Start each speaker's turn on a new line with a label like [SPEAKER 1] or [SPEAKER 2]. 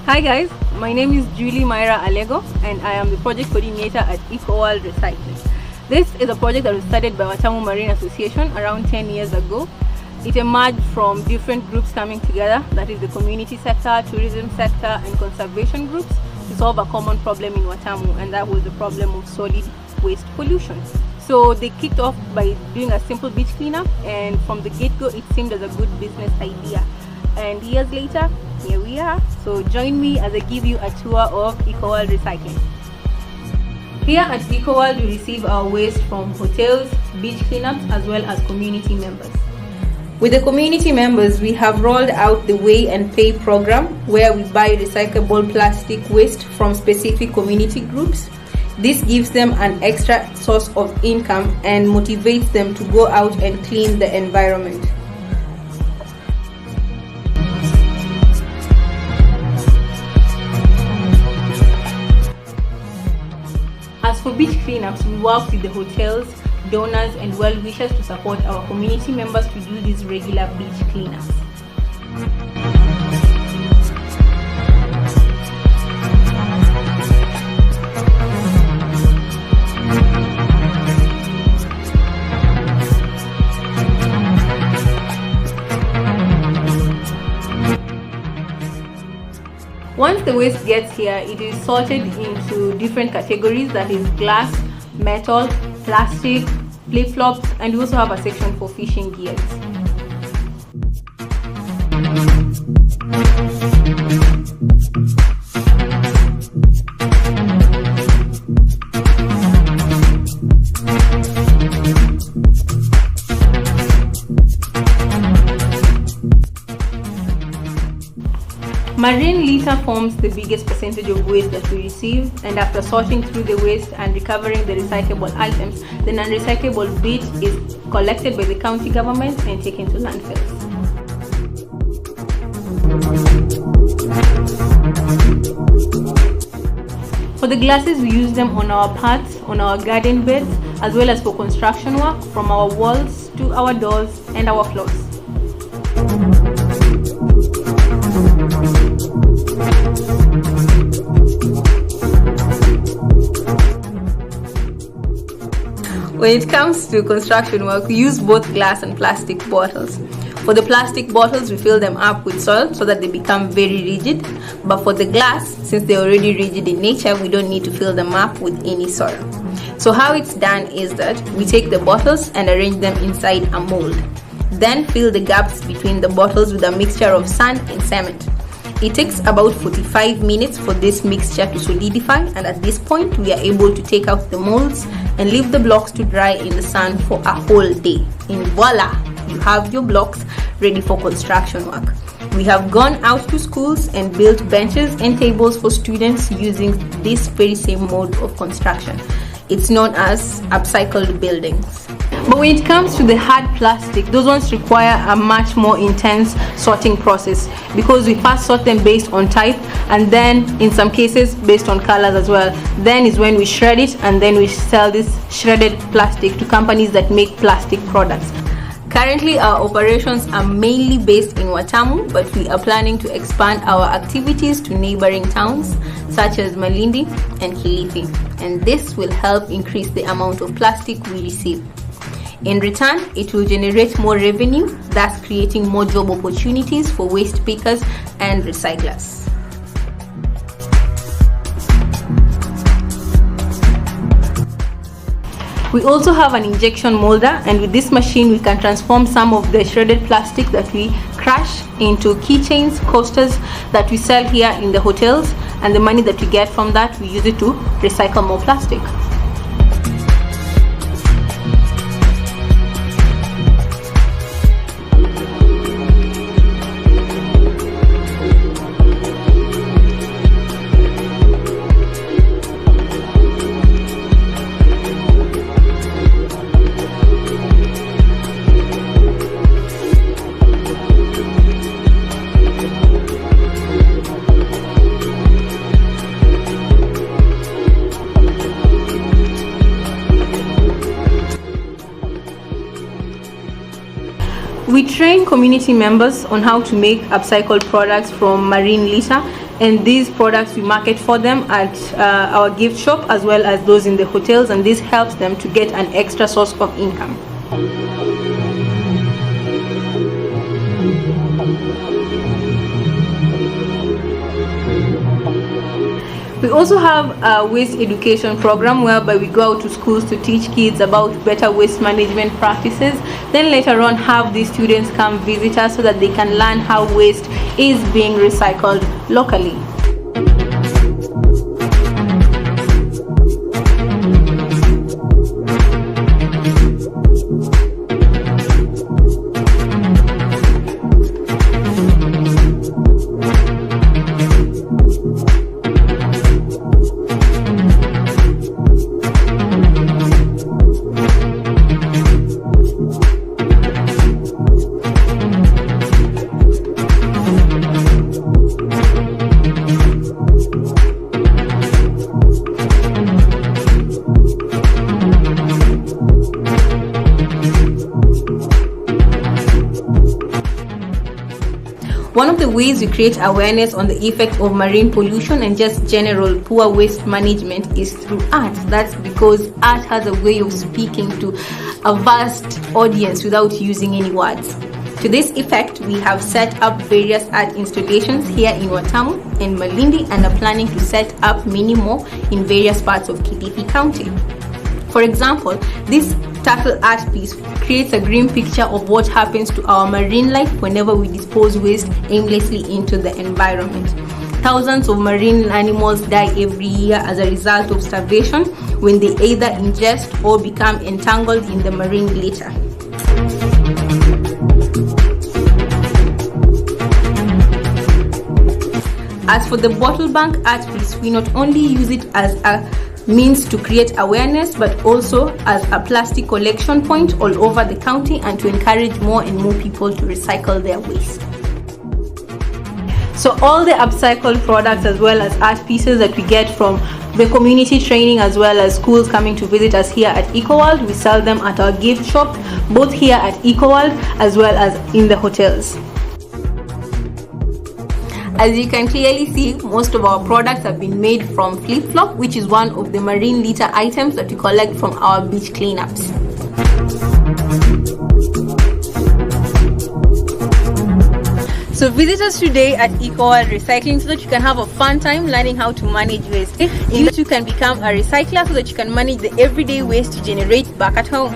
[SPEAKER 1] Hi guys, my name is Julie Myra Alego and I am the project coordinator at Ecoworld Recycling. This is a project that was started by Watamu Marine Association around 10 years ago. It emerged from different groups coming together, that is the community sector, tourism sector and conservation groups, to solve a common problem in Watamu, and that was the problem of solid waste pollution. So they kicked off by doing a simple beach cleanup, and from the get-go it seemed as a good business idea. And years later, here we are. So join me as I give you a tour of Ecoworld Recycling. Here at Ecoworld, we receive our waste from hotels, beach cleanups, as well as community members. With the community members, we have rolled out the Weigh and Pay program, where we buy recyclable plastic waste from specific community groups. This gives them an extra source of income and motivates them to go out and clean the environment. As for beach cleanups, we work with the hotels, donors and well-wishers to support our community members to do these regular beach cleanups. Once the waste gets here, it is sorted into different categories, that is glass, metal, plastic, flip-flops, and we also have a section for fishing gears. Marine litter forms the biggest percentage of waste that we receive, and after sorting through the waste and recovering the recyclable items, the non-recyclable bit is collected by the county government and taken to landfills. For the glasses, we use them on our paths, on our garden beds, as well as for construction work, from our walls to our doors and our floors. When it comes to construction work, we use both glass and plastic bottles. For the plastic bottles, we fill them up with soil so that they become very rigid. But for the glass, since they're already rigid in nature, we don't need to fill them up with any soil. So how it's done is that we take the bottles and arrange them inside a mold. Then fill the gaps between the bottles with a mixture of sand and cement. It takes about 45 minutes for this mixture to solidify, and at this point we are able to take out the molds and leave the blocks to dry in the sun for a whole day. And voila, you have your blocks ready for construction work. We have gone out to schools and built benches and tables for students using this very same mode of construction. It's known as upcycled buildings. But when it comes to the hard plastic, those ones require a much more intense sorting process, because we first sort them based on type, and then in some cases based on colors as well. Then is when we shred it, and then we sell this shredded plastic to companies that make plastic products. Currently, our operations are mainly based in Watamu, but we are planning to expand our activities to neighboring towns such as Malindi and Kilifi, and this will help increase the amount of plastic we receive. In return, it will generate more revenue, thus creating more job opportunities for waste pickers and recyclers. We also have an injection molder, and with this machine we can transform some of the shredded plastic that we crush into keychains, coasters that we sell here in the hotels, and the money that we get from that we use it to recycle more plastic. We train community members on how to make upcycled products from marine litter, and these products we market for them at our gift shop as well as those in the hotels, and this helps them to get an extra source of income. We also have a waste education program whereby we go out to schools to teach kids about better waste management practices. Then later on have these students come visit us so that they can learn how waste is being recycled locally. One of the ways we create awareness on the effect of marine pollution and just general poor waste management is through art. That's because art has a way of speaking to a vast audience without using any words. To this effect, we have set up various art installations here in Watamu and Malindi and are planning to set up many more in various parts of Kilifi County. For example, this turtle art piece creates a grim picture of what happens to our marine life whenever we dispose waste aimlessly into the environment. Thousands of marine animals die every year as a result of starvation when they either ingest or become entangled in the marine litter. As for the bottle bank art piece, we not only use it as a means to create awareness but also as a plastic collection point all over the county and to encourage more and more people to recycle their waste. So all the upcycled products as well as art pieces that we get from the community training as well as schools coming to visit us here at Ecoworld, we sell them at our gift shop both here at Ecoworld as well as in the hotels. As you can clearly see, most of our products have been made from flip-flop, which is one of the marine litter items that we collect from our beach cleanups. So visit us today at Ecoworld Recycling so that you can have a fun time learning how to manage waste. You too can become a recycler so that you can manage the everyday waste to generate back at home.